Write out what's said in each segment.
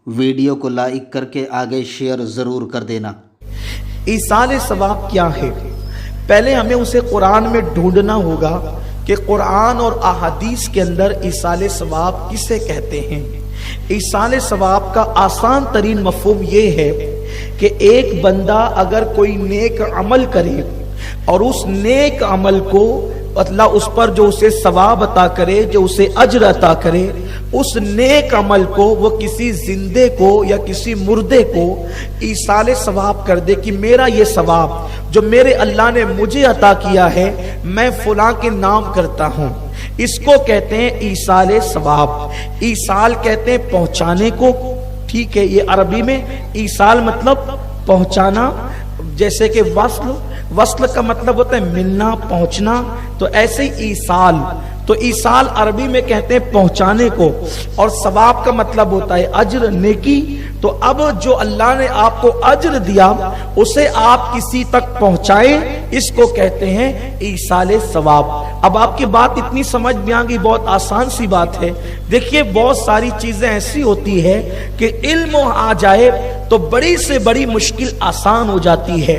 Video को like करके आगे शेयर ज़रूर कर देना। ईसाल सवाब क्या है? पहले हमें उसे कुरान में ढूंढना होगा कि कुरान और अहादीस के अंदर ईसाल सवाब किसे कहते हैं। ईसाल सवाब का आसान तरीन मफहूम ये है कि एक बंदा अगर कोई नेक अमल करे और उस नेक अमल को अल्लाह उस पर जो उसे सवाब अता करे, जो उसे अज्र अता करे, उस नेक अमल को वो किसी जिंदे को या किसी मुर्दे को ईसाल सवाब कर दे कि मेरा ये सवाब जो मेरे अल्लाह ने मुझे अता किया है मैं फलां के नाम करता हूँ, इसको कहते हैं ईसाल सवाब। ईसाल कहते हैं पहुंचाने को, ठीक है। ये अरबी में ईसाल मतलब पहुंचाना, जैसे कि वस्ल का मतलब होता है मिलना, पहुंचना, तो ऐसे ही ईसाल, तो ईसाल अरबी में कहते हैं पहुंचाने को, और सवाब का मतलब होता है अज्र, नेकी। तो अब जो अल्लाह ने आपको अज्र दिया उसे आप किसी तक पहुंचाएं, इसको कहते हैं ईसाल सवाब। अब आपकी बात इतनी समझ में आ गई, बहुत आसान सी बात है। देखिए बहुत सारी चीजें ऐसी होती है कि इल्म आ जाए तो बड़ी से बड़ी मुश्किल आसान हो जाती है,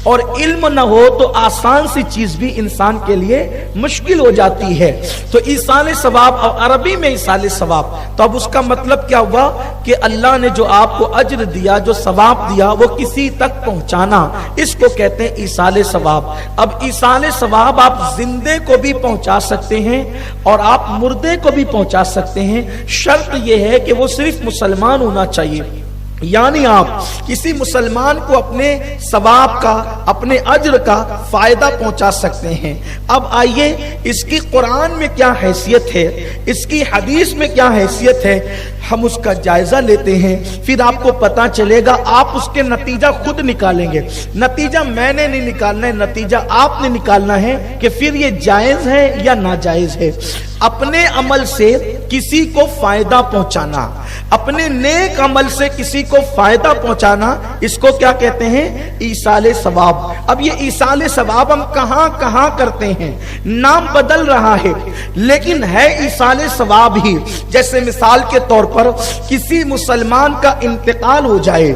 और इल्म न हो तो आसान सी चीज भी इंसान के लिए मुश्किल हो जाती है। तो ईसाल सवाब और अरबी में ईसाल सवाब, तो अब उसका मतलब क्या हुआ कि अल्लाह ने जो आपको अज्र दिया, जो सवाब दिया, वो किसी तक पहुंचाना, इसको कहते हैं ईसाल सवाब। अब ईसाल सवाब आप जिंदे को भी पहुंचा सकते हैं और आप मुर्दे को भी पहुंचा सकते हैं। शर्त यह है कि वो सिर्फ मुसलमान होना चाहिए, यानी आप किसी मुसलमान को अपने सवाब का, अपने अज्र का फायदा पहुंचा सकते हैं। अब आइए इसकी कुरान में क्या हैसियत है, इसकी हदीस में क्या हैसियत है, हम उसका जायजा लेते हैं, फिर आपको पता चलेगा। आप उसके नतीजा खुद निकालेंगे। नतीजा मैंने नहीं निकालना है, नतीजा आपने निकालना है कि फिर ये जायज है या नाजायज है। अपने अमल से किसी को फायदा पहुंचाना, अपने नेक अमल से किसी को फायदा पहुंचाना, इसको क्या कहते हैं? ईसाल सवाब। अब ये ईसाल सवाब हम कहां कहां करते हैं, नाम बदल रहा है लेकिन है ईसाल सवाब ही। जैसे मिसाल के तौर पर किसी मुसलमान का इंतकाल हो जाए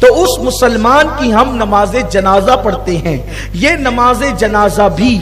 तो उस मुसलमान की हम नमाज जनाजा पढ़ते हैं। ये नमाज जनाजा भी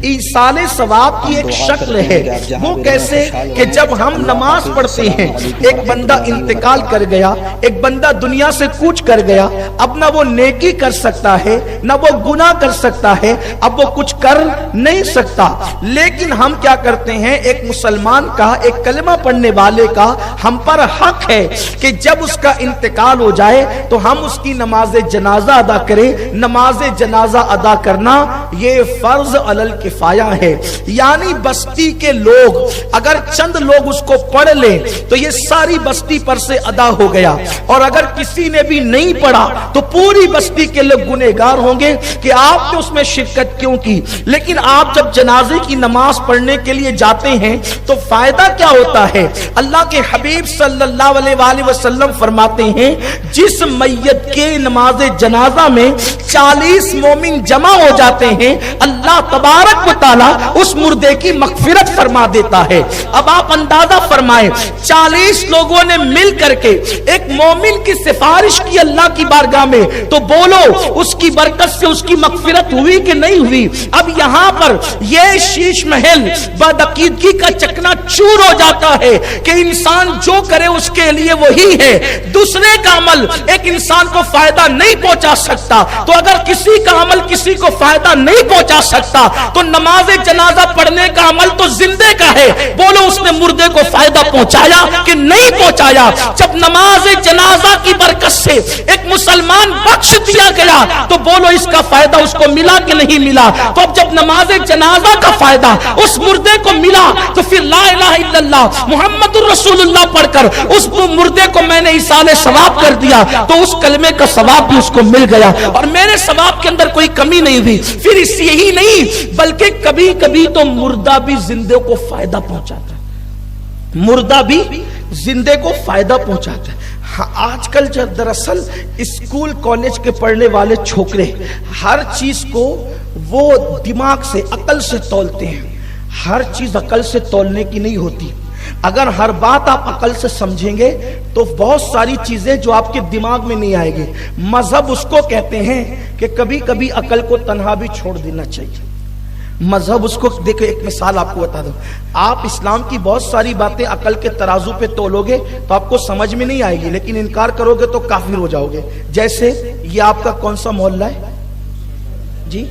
ईसाल सवाब की एक शक्ल है। वो कैसे कि जब हम नमाज पढ़ते हैं, एक बंदा इंतकाल कर गया, एक बंदा दुनिया से कूच कर गया, अब ना वो नेकी कर सकता है ना वो गुनाह कर सकता है, अब वो कुछ कर नहीं सकता। लेकिन हम क्या करते हैं, एक मुसलमान का, एक कलमा पढ़ने वाले का हम पर हक है कि जब उसका इंतकाल हो जाए तो हम उसकी नमाज जनाजा अदा करें। नमाज जनाजा अदा करना ये फर्ज अलल किफाया है, यानी बस्ती के लोग अगर चंद लोग उसको पढ़ ले तो ये सारी बस्ती पर से अदा हो गया, और अगर किसी ने भी नहीं पढ़ा तो पूरी बस्ती के लोग गुनहगार होंगे कि आपने उसमें शिरकत क्यों की। लेकिन आप जब जनाजे की नमाज पढ़ने के लिए जाते हैं तो फायदा क्या होता है? अल्लाह के हबीब सल्लल्लाहु अलैहि वसल्लम फरमाते हैं, जिस मैयत के नमाज जनाजा में 40 मोमिन जमा हो जाते हैं, अल्लाह तबारक व तआला उस मुर्दे की मगफिरत फरमा देता है। अब आप अंदाजा फरमाएं, 40 लोगों ने मिल करके एक मोमिन की सिफारिश की अल्लाह की बारगाह में, तो बोलो उसकी बरकत से उसकी मगफिरत हुई कि नहीं हुई? अब यहां पर यह शीश महल बदअकीदगी का चकना चूर हो जाता है कि इंसान जो करे उसके लिए वही है, दूसरे का अमल एक इंसान को फायदा नहीं पहुंचा सकता। तो अगर किसी का अमल किसी को फायदा नहीं पहुंचा सकता तो नमाज जनाजा पढ़ने का अमल तो जिंदे का है। बोलो उसने मुर्दे को फायदा पहुंचाया कि नहीं पहुंचाया? जब नमाज जनाजा की बरकत से एक मुसलमान बख्श दिया गया तो बोलो इसका फायदा उसको मिला कि नहीं मिला? तो अब जब नमाज जनाजा का फायदा उस मुर्दे को मिला तो फिर ला इलाहा इल्लल्लाह मुहम्मदुर रसूलुल्लाह पढ़कर उस मुर्दे को मैंने ईसाल सवाब कर दिया, तो उस कलमे का सवाब भी उसको मिल गया और मेरे सवाब के अंदर कोई कमी नहीं हुई। फिर इस यही नहीं बल्कि कभी कभी तो मुर्दा भी जिंदे को फायदा पहुंचाता है, मुर्दा भी जिंदे को फायदा पहुंचाता है। हाँ, आजकल जब दरअसल स्कूल कॉलेज के पढ़ने वाले छोकरे हर चीज को वो दिमाग से, अकल से तौलते हैं। हर चीज अकल से तौलने की नहीं होती। اگر ہر بات آپ عقل سے سمجھیں گے تو بہت ساری چیزیں جو آپ کے دماغ میں نہیں آئے گی. مذہب اس کو کہتے ہیں کہ کبھی کبھی عقل کو تنہا بھی چھوڑ دینا چاہیے. مذہب اس کو دیکھو. ایک مثال آپ کو بتا دوں. آپ اسلام کی بہت ساری باتیں عقل کے ترازو پہ تولو گے تو آپ کو سمجھ میں نہیں آئے گی, لیکن انکار کرو گے تو کافر ہو جاؤ گے. جیسے یہ آپ کا کون سا محلہ ہے جی؟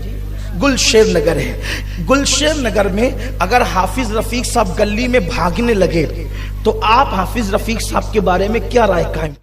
گلشیر نگر ہے. گلشیر نگر میں اگر حافظ رفیق صاحب گلی میں بھاگنے لگے تو آپ حافظ رفیق صاحب کے بارے میں کیا رائے قائم